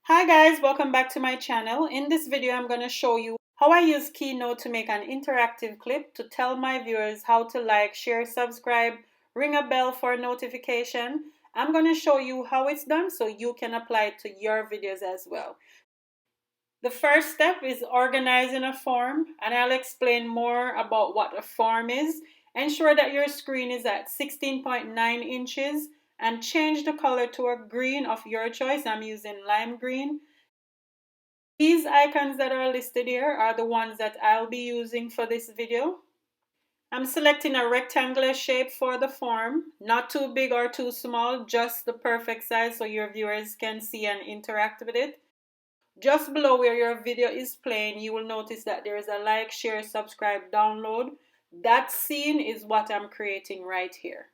Hi guys, welcome back to my channel. In this video, I'm going to show you how I use Keynote to make an interactive clip to tell my viewers how to like, share, subscribe, ring a bell for notification. I'm going to show you how it's done so you can apply it to your videos as well. The first step is organizing a form, and I'll explain more about what a form is. Ensure that your screen is at 16.9 inches and change the color to a green of your choice. I'm using lime green. These icons that are listed here are the ones that I'll be using for this video. I'm selecting a rectangular shape for the form, not too big or too small, just the perfect size so your viewers can see and interact with it. Just below where your video is playing, you will notice that there is a like, share, subscribe, download. That scene is what I'm creating right here.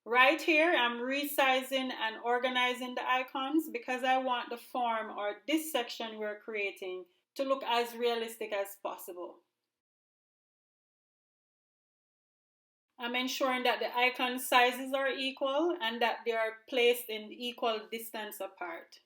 Right here, I'm resizing and organizing the icons because I want the form or this section we're creating to look as realistic as possible. I'm ensuring that the icon sizes are equal and that they are placed in equal distance apart.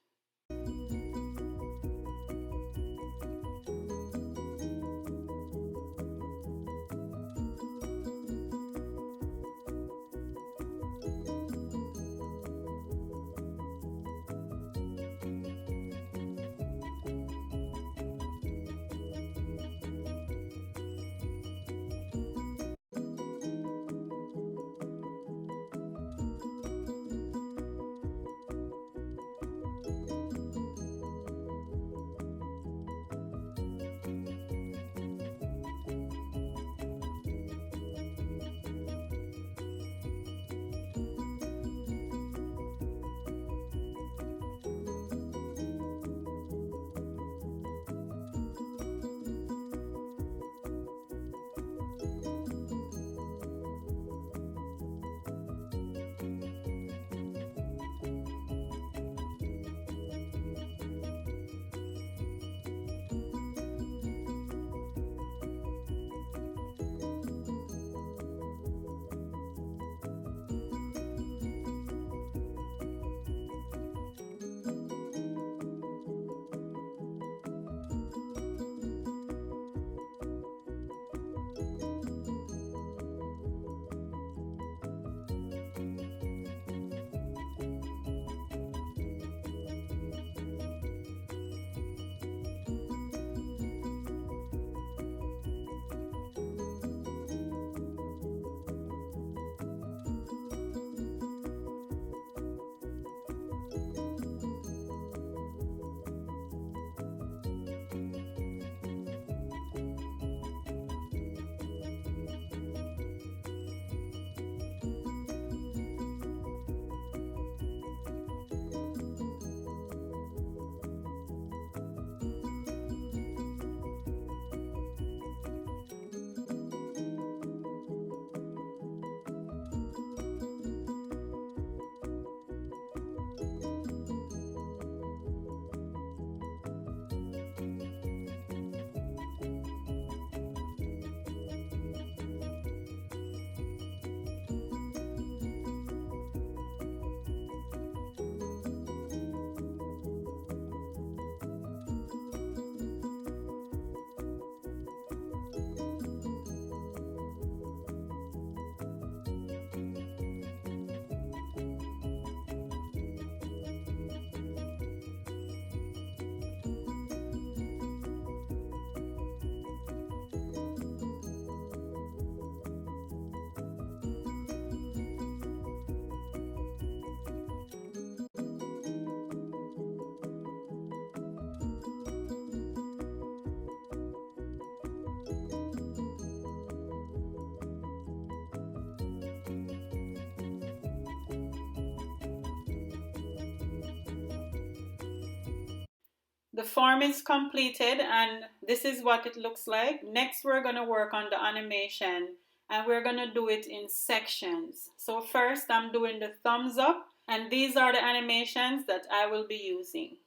The form is completed and this is what it looks like. Next, we're going to work on the animation and we're going to do it in sections. So first, I'm doing the thumbs up, and these are the animations that I will be using.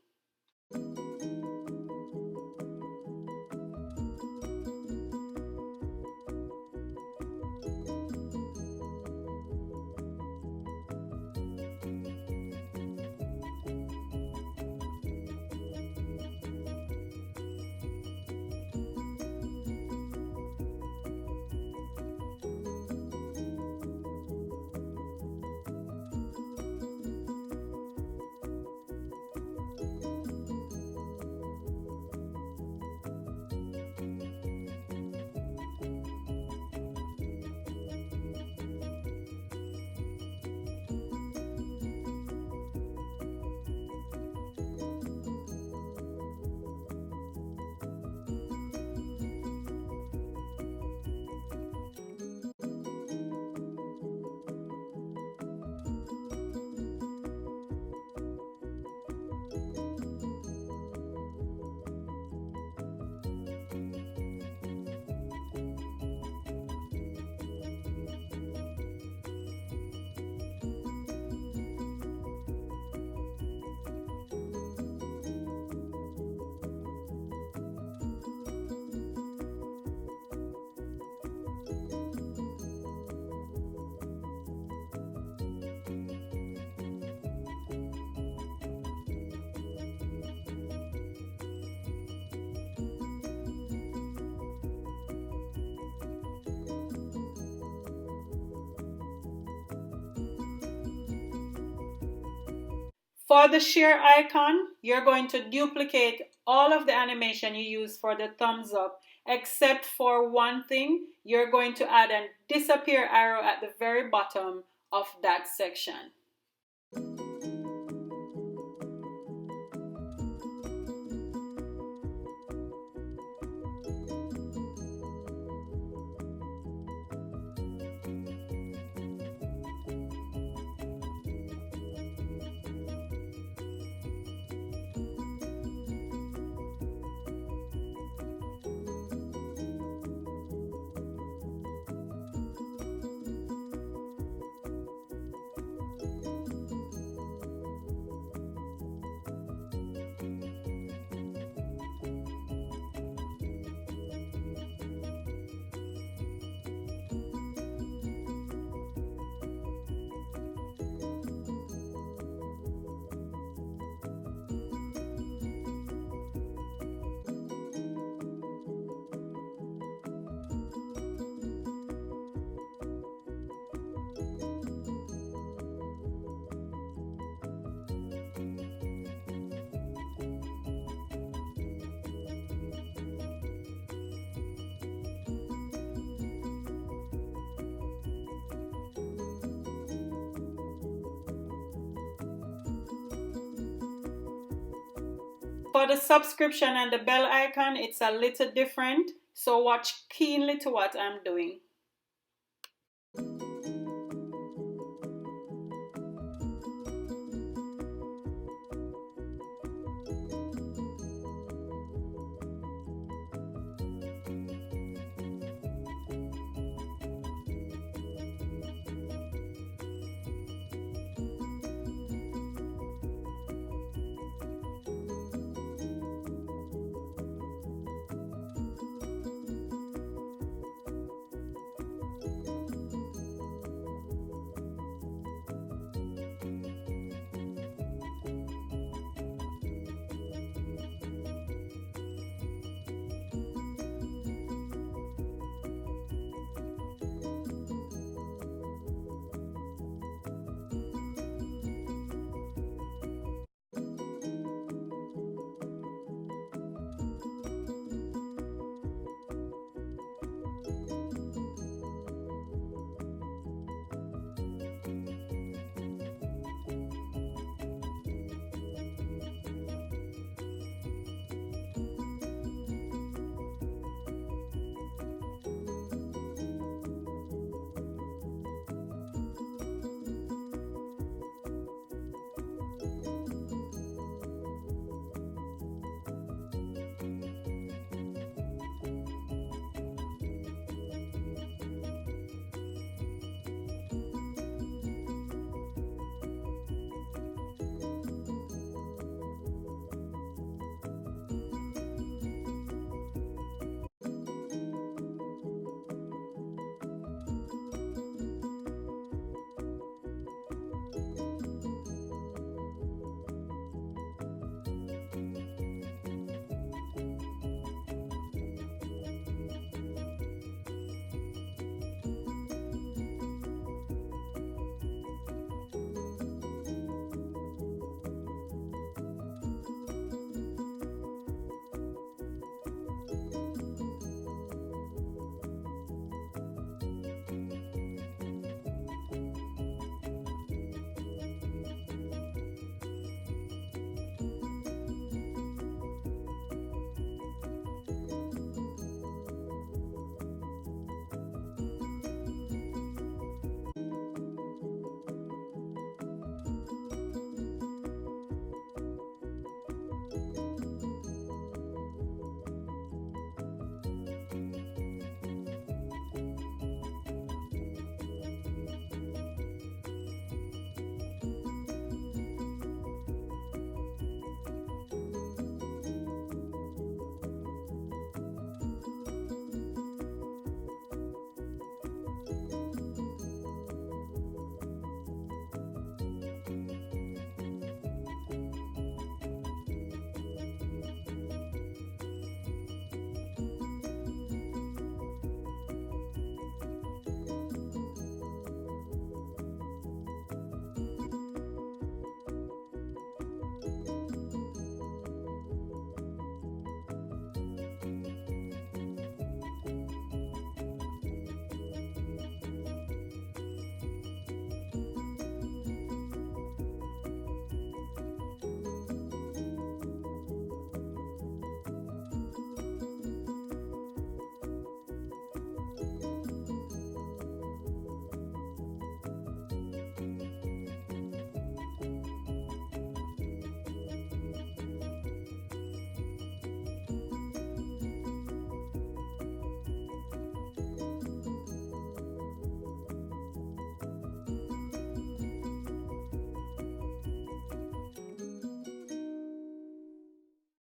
For the share icon, you're going to duplicate all of the animation you use for the thumbs up, except for one thing. You're going to add a disappear arrow at the very bottom of that section. For the subscription and the bell icon, it's a little different, so watch keenly to what I'm doing.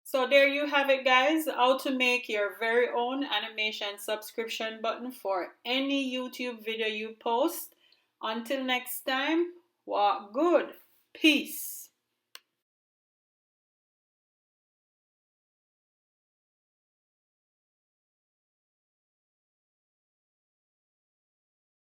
So there you have it, guys, how to make your very own animation subscription button for any YouTube video you post. Until next time, walk good. Peace.